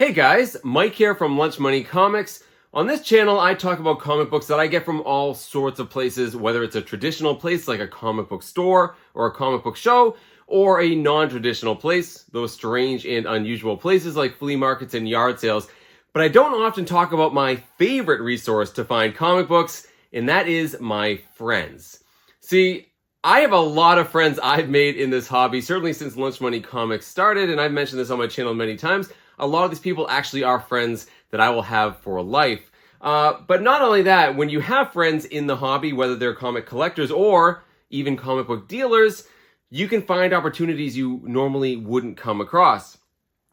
Hey guys, Mike here from Lunch Money Comics. On this channel, I talk about comic books that I get from all sorts of places, whether it's a traditional place like a comic book store or a comic book show, or a non-traditional place, those strange and unusual places like flea markets and yard sales. But I don't often talk about my favorite resource to find comic books, and that is my friends. See, I have a lot of friends I've made in this hobby, certainly since Lunch Money Comics started, and I've mentioned this on my channel many times. A lot of these people actually are friends that I will have for life. But not only that, when you have friends in the hobby, whether they're comic collectors or even comic book dealers, you can find opportunities you normally wouldn't come across.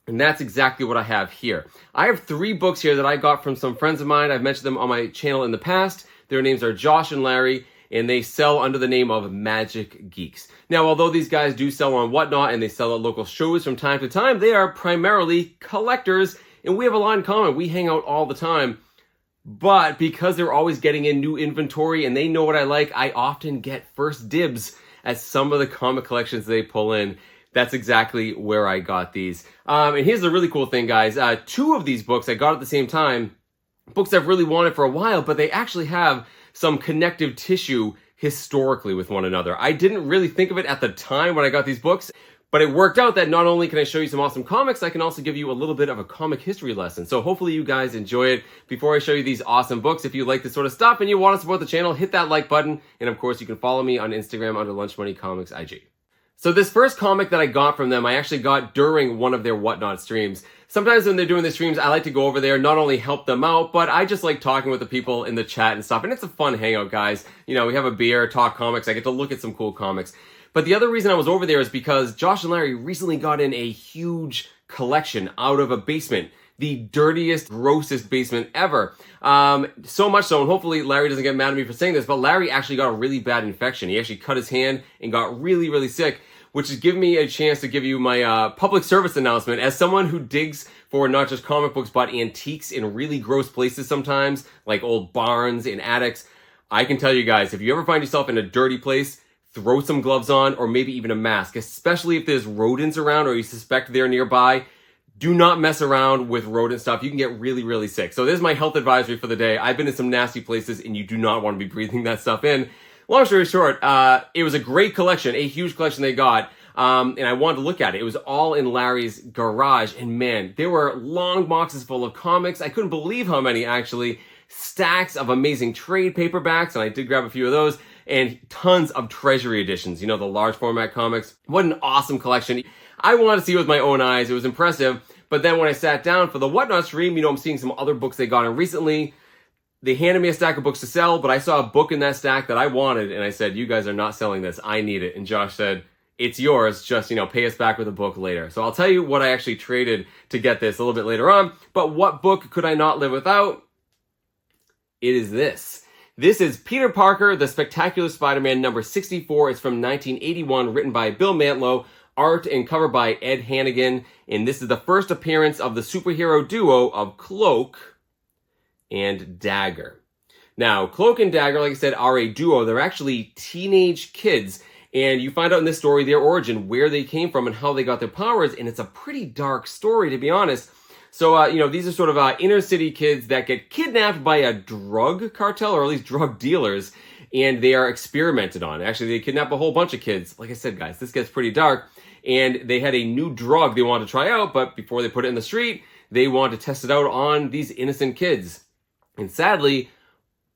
And that's exactly what I have here. I have 3 books here that I got from some friends of mine. I've mentioned them on my channel in the past. Their names are Josh and Larry, and they sell under the name of Magic Geeks. Now, although these guys do sell on Whatnot and they sell at local shows from time to time, they are primarily collectors, and we have a lot in common. We hang out all the time. But because they're always getting in new inventory and they know what I like, I often get first dibs at some of the comic collections they pull in. That's exactly where I got these. And here's the really cool thing, guys. 2 of these books I got at the same time, books I've really wanted for a while, but they actually have some connective tissue historically with one another. I didn't really think of it at the time when I got these books, but it worked out that not only can I show you some awesome comics, I can also give you a little bit of a comic history lesson. So hopefully you guys enjoy it. Before I show you these awesome books, if you like this sort of stuff and you want to support the channel, hit that like button. And of course, you can follow me on Instagram under Lunch Money Comics IG. So this first comic that I got from them, I actually got during one of their Whatnot streams. Sometimes when they're doing the streams, I like to go over there, not only help them out, but I just like talking with the people in the chat and stuff. And it's a fun hangout, guys. You know, we have a beer, talk comics. I get to look at some cool comics. But the other reason I was over there is because Josh and Larry recently got in a huge collection out of a basement. The dirtiest, grossest basement ever. So much so, and hopefully Larry doesn't get mad at me for saying this, but Larry actually got a really bad infection. He actually cut his hand and got really, really sick, which has given me a chance to give you my public service announcement. As someone who digs for not just comic books, but antiques in really gross places sometimes, like old barns and attics, I can tell you guys, if you ever find yourself in a dirty place, throw some gloves on or maybe even a mask, especially if there's rodents around or you suspect they're nearby. Do not mess around with rodent stuff. You can get really, really sick. So there's my health advisory for the day. I've been in some nasty places and you do not want to be breathing that stuff in. Long story short, it was a great collection, a huge collection they got, and I wanted to look at it. It was all in Larry's garage, and man, there were long boxes full of comics. I couldn't believe how many, actually. Stacks of amazing trade paperbacks, and I did grab a few of those, and tons of treasury editions, you know, the large format comics. What an awesome collection. I wanted to see it with my own eyes. It was impressive, but then when I sat down for the Whatnot stream, you know, I'm seeing some other books they got in recently. They handed me a stack of books to sell, but I saw a book in that stack that I wanted, and I said, you guys are not selling this. I need it. And Josh said, it's yours. Just, you know, pay us back with a book later. So I'll tell you what I actually traded to get this a little bit later on. But what book could I not live without? It is this. This is Peter Parker, The Spectacular Spider-Man number 64. It's from 1981, written by Bill Mantlo, art and cover by Ed Hannigan. And this is the first appearance of the superhero duo of Cloak and Dagger. Now, Cloak and Dagger, like I said, are a duo. They're actually teenage kids, and you find out in this story their origin, where they came from, and how they got their powers, and it's a pretty dark story, to be honest. So, you know, these are sort of inner city kids that get kidnapped by a drug cartel, or at least drug dealers, and they are experimented on. Actually, they kidnap a whole bunch of kids. Like I said, guys, this gets pretty dark, and they had a new drug they wanted to try out, but before they put it in the street, they wanted to test it out on these innocent kids. And sadly,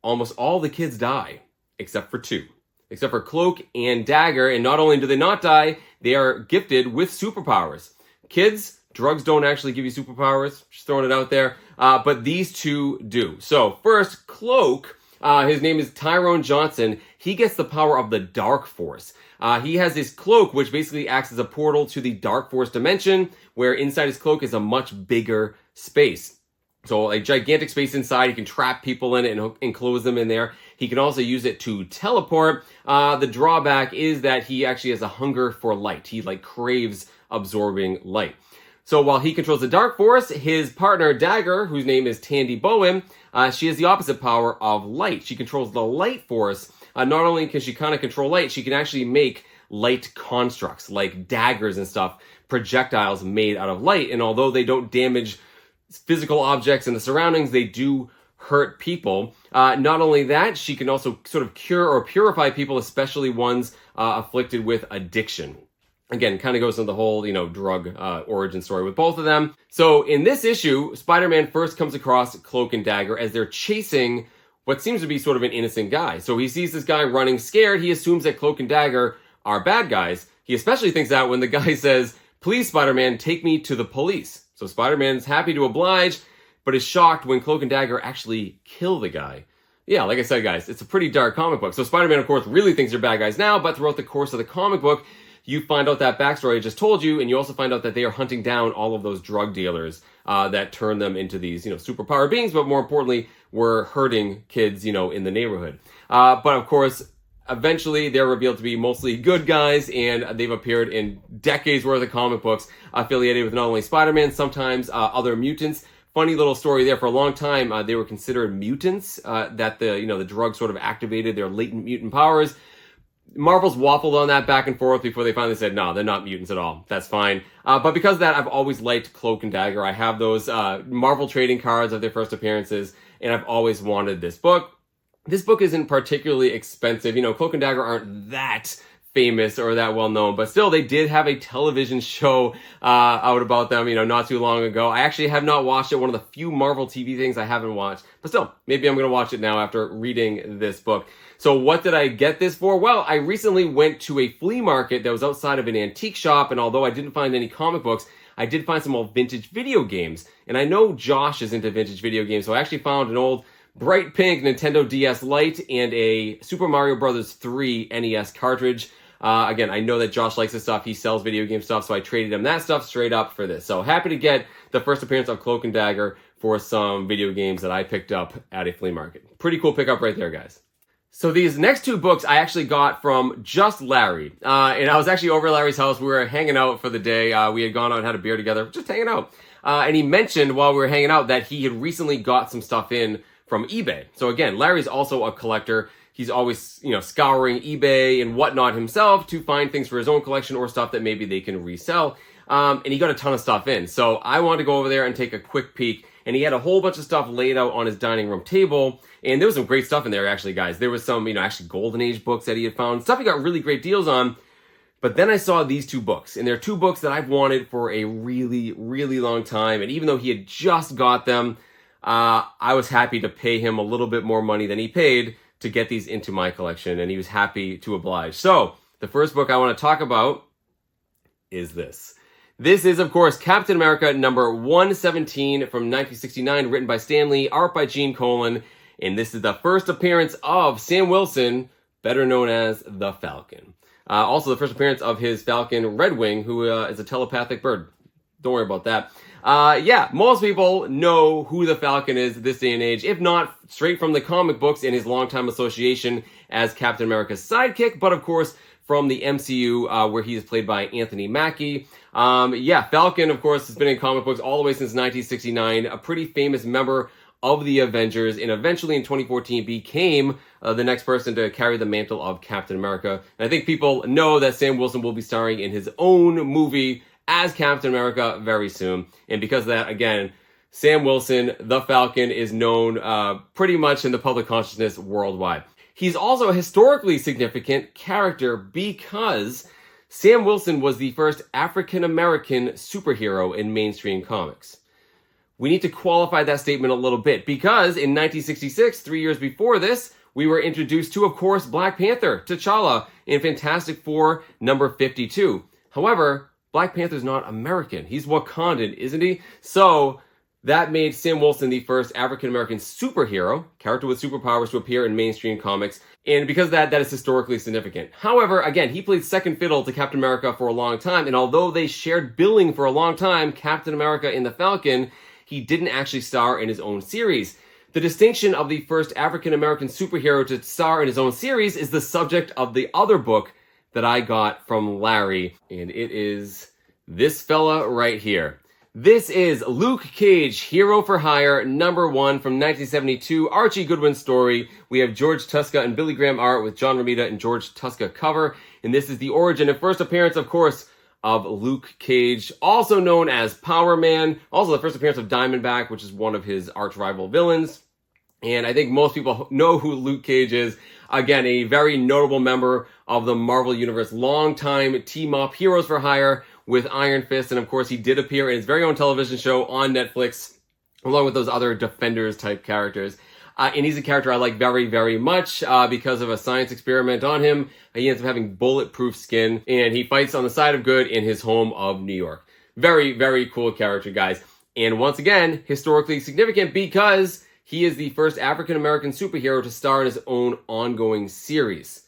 almost all the kids die, except for 2. Except for Cloak and Dagger, and not only do they not die, they are gifted with superpowers. Kids, drugs don't actually give you superpowers, just throwing it out there, but these 2 do. So first, Cloak, his name is Tyrone Johnson, he gets the power of the Dark Force. He has this cloak, which basically acts as a portal to the Dark Force dimension, where inside his cloak is a much bigger space. So a gigantic space inside, he can trap people in it and enclose them in there. He can also use it to teleport. The drawback is that he actually has a hunger for light. He craves absorbing light. So while he controls the Dark Force, his partner Dagger, whose name is Tandy Bowen, she has the opposite power of light. She controls the Light Force. Not only can she kind of control light, she can actually make light constructs like daggers and stuff, projectiles made out of light. And although they don't damage physical objects in the surroundings, they do hurt people. Not only that, she can also sort of cure or purify people, especially ones afflicted with addiction. Again, kind of goes into the whole, drug origin story with both of them. So in this issue, Spider-Man first comes across Cloak and Dagger as they're chasing what seems to be sort of an innocent guy. So he sees this guy running scared. He assumes that Cloak and Dagger are bad guys. He especially thinks that when the guy says, "Please, Spider-Man, take me to the police." So Spider-Man's happy to oblige, but is shocked when Cloak and Dagger actually kill the guy. Yeah, like I said, guys, it's a pretty dark comic book. So Spider-Man, of course, really thinks they're bad guys now, but throughout the course of the comic book, you find out that backstory I just told you, and you also find out that they are hunting down all of those drug dealers that turn them into these, superpower beings, but more importantly, were hurting kids, in the neighborhood. But of course, eventually they're revealed to be mostly good guys, and they've appeared in decades worth of comic books affiliated with not only Spider-Man, sometimes other mutants. Funny little story there. For a long time, they were considered mutants, that the drug sort of activated their latent mutant powers. Marvel's waffled on that back and forth before they finally said, no, they're not mutants at all. That's fine. But because of that, I've always liked Cloak and Dagger. I have those Marvel trading cards of their first appearances, and I've always wanted this book. This book isn't particularly expensive. Cloak and Dagger aren't that famous or that well known, but still they did have a television show out about them, not too long ago. I actually have not watched it, one of the few Marvel TV things I haven't watched, but still, maybe I'm going to watch it now after reading this book. So what did I get this for? Well, I recently went to a flea market that was outside of an antique shop, and although I didn't find any comic books, I did find some old vintage video games. And I know Josh is into vintage video games, so I actually found an old bright pink Nintendo DS Lite and a Super Mario Bros. 3 NES cartridge. Again, I know that Josh likes this stuff. He sells video game stuff, so I traded him that stuff straight up for this. So happy to get the first appearance of Cloak and Dagger for some video games that I picked up at a flea market. Pretty cool pickup right there, guys. So these next two books I actually got from just Larry. And I was actually over at Larry's house. We were hanging out for the day. We had gone out and had a beer together, just hanging out. And he mentioned while we were hanging out that he had recently got some stuff in from eBay. So again, Larry's also a collector. He's always, scouring eBay and whatnot himself to find things for his own collection or stuff that maybe they can resell. And he got a ton of stuff in. So I wanted to go over there and take a quick peek. And he had a whole bunch of stuff laid out on his dining room table. And there was some great stuff in there, actually, guys. There was some, actually Golden Age books that he had found. Stuff he got really great deals on. But then I saw these two books. And they're two books that I've wanted for a really, really long time. And even though he had just got them, I was happy to pay him a little bit more money than he paid to get these into my collection. And he was happy to oblige. So the first book I want to talk about is this. This is, of course, Captain America number 117 from 1969, written by Stan Lee, art by Gene Colan. And this is the first appearance of Sam Wilson, better known as the Falcon. Also, the first appearance of his Falcon, Redwing, who is a telepathic bird. Don't worry about that. Most people know who the Falcon is this day and age, if not straight from the comic books and his longtime association as Captain America's sidekick, but of course from the MCU, where he is played by Anthony Mackie. Falcon, of course, has been in comic books all the way since 1969, a pretty famous member of the Avengers, and eventually in 2014 became the next person to carry the mantle of Captain America. And I think people know that Sam Wilson will be starring in his own movie as Captain America very soon. And because of that, again, Sam Wilson, the Falcon, is known pretty much in the public consciousness worldwide. He's also a historically significant character because Sam Wilson was the first African-American superhero in mainstream comics. We need to qualify that statement a little bit because in 1966, 3 years before this, we were introduced to, of course, Black Panther, T'Challa, in Fantastic Four number 52. However, Black Panther's not American. He's Wakandan, isn't he? So that made Sam Wilson the first African-American superhero, character with superpowers, to appear in mainstream comics. And because of that, that is historically significant. However, again, he played second fiddle to Captain America for a long time. And although they shared billing for a long time, Captain America and the Falcon, he didn't actually star in his own series. The distinction of the first African-American superhero to star in his own series is the subject of the other book that I got from Larry. And it is this fella right here. This is Luke Cage, Hero for Hire, number 1 from 1972, Archie Goodwin story. We have George Tuska and Billy Graham art with John Romita and George Tuska cover. And this is the origin and first appearance, of course, of Luke Cage, also known as Power Man. Also the first appearance of Diamondback, which is one of his arch rival villains. And I think most people know who Luke Cage is. Again, a very notable member of the Marvel Universe, longtime team-up Heroes for Hire with Iron Fist. And of course, he did appear in his very own television show on Netflix, along with those other Defenders type characters. And he's a character I like very, very much because of a science experiment on him. He ends up having bulletproof skin, and he fights on the side of good in his home of New York. Very, very cool character, guys. And once again, historically significant because he is the first African-American superhero to star in his own ongoing series.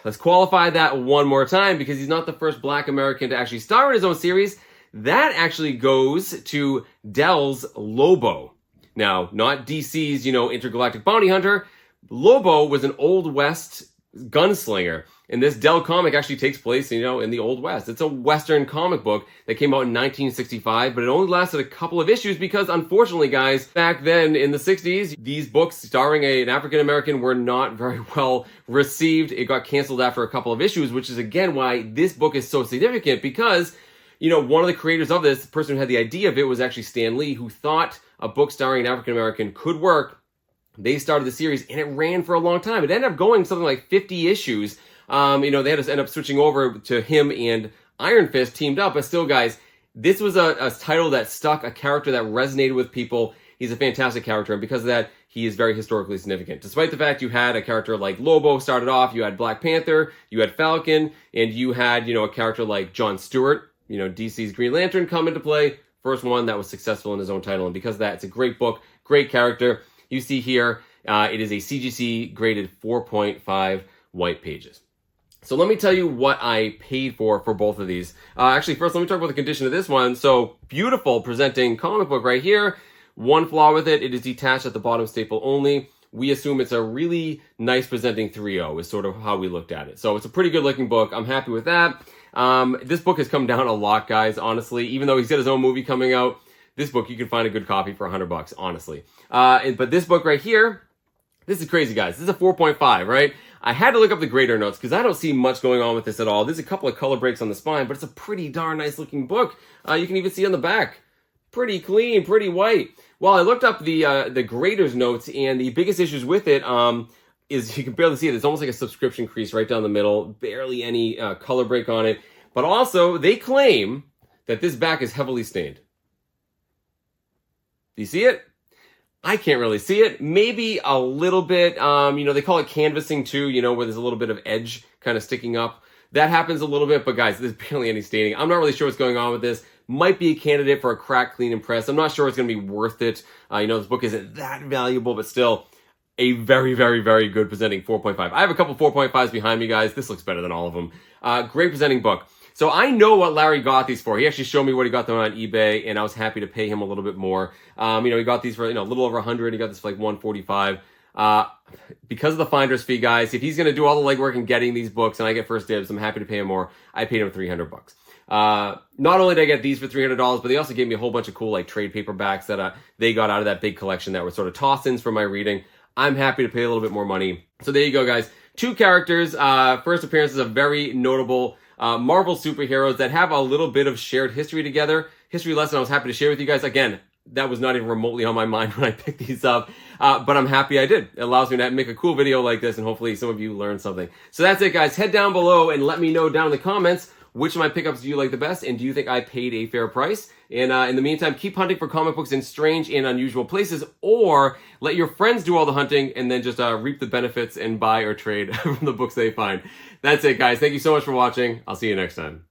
Let's qualify that one more time because he's not the first Black American to actually star in his own series. That actually goes to Dell's Lobo. Now, not DC's, intergalactic bounty hunter. Lobo was an Old West gunslinger. And this Dell comic actually takes place, in the Old West. It's a Western comic book that came out in 1965, but it only lasted a couple of issues because, unfortunately, guys, back then in the 60s, these books starring an African-American were not very well received. It got canceled after a couple of issues, which is, again, why this book is so significant because, one of the creators of this, the person who had the idea of it was actually Stan Lee, who thought a book starring an African-American could work. They started the series, and it ran for a long time. It ended up going something like 50 issues. They had to end up switching over to him and Iron Fist teamed up. But still, guys, this was a title that stuck, a character that resonated with people. He's a fantastic character, and because of that, he is very historically significant. Despite the fact you had a character like Lobo started off, you had Black Panther, you had Falcon, and you had, a character like John Stewart, DC's Green Lantern come into play. First one that was successful in his own title, and because of that, it's a great book, great character. You see here, it is a CGC graded 4.5 white pages. So let me tell you what I paid for both of these. Actually, first, let me talk about the condition of this one. So, beautiful presenting comic book right here. One flaw with it, it is detached at the bottom staple only. We assume it's a really nice presenting 3.0 is sort of how we looked at it. So it's a pretty good looking book. I'm happy with that. This book has come down a lot, guys, honestly. Even though he's got his own movie coming out, this book, you can find a good copy for $100, honestly. But this book right here, this is crazy, guys. This is a 4.5, right? I had to look up the grader notes because I don't see much going on with this at all. There's a couple of color breaks on the spine, but it's a pretty darn nice looking book. You can even see on the back. Pretty clean, pretty white. Well, I looked up the grader's notes, and the biggest issues with it is you can barely see it. It's almost like a subscription crease right down the middle. Barely any color break on it. But also, they claim that this back is heavily stained. Do you see it? I can't really see it. Maybe a little bit, they call it canvassing too, where there's a little bit of edge kind of sticking up. That happens a little bit, but guys, there's barely any staining. I'm not really sure what's going on with this. Might be a candidate for a crack, clean, and press. I'm not sure it's going to be worth it. This book isn't that valuable, but still a very, very, very good presenting 4.5. I have a couple 4.5s behind me, guys. This looks better than all of them. Great presenting book. So I know what Larry got these for. He actually showed me what he got them on eBay, and I was happy to pay him a little bit more. He got these for a little over 100. He got this for like 145. Because of the finder's fee, guys, if he's going to do all the legwork in getting these books and I get first dibs, I'm happy to pay him more. I paid him $300. Not only did I get these for $300, but they also gave me a whole bunch of cool like trade paperbacks that they got out of that big collection that were sort of toss-ins for my reading. I'm happy to pay a little bit more money. So there you go, guys. Two characters, first appearances of very notable Marvel superheroes that have a little bit of shared history together. History lesson I was happy to share with you guys. Again, that was not even remotely on my mind when I picked these up, but I'm happy I did. It allows me to make a cool video like this, and hopefully some of you learned something. So that's it, guys. Head down below and let me know down in the comments which of my pickups do you like the best, and do you think I paid a fair price? And in the meantime, keep hunting for comic books in strange and unusual places, or let your friends do all the hunting and then just reap the benefits and buy or trade from the books they find. That's it, guys. Thank you so much for watching. I'll see you next time.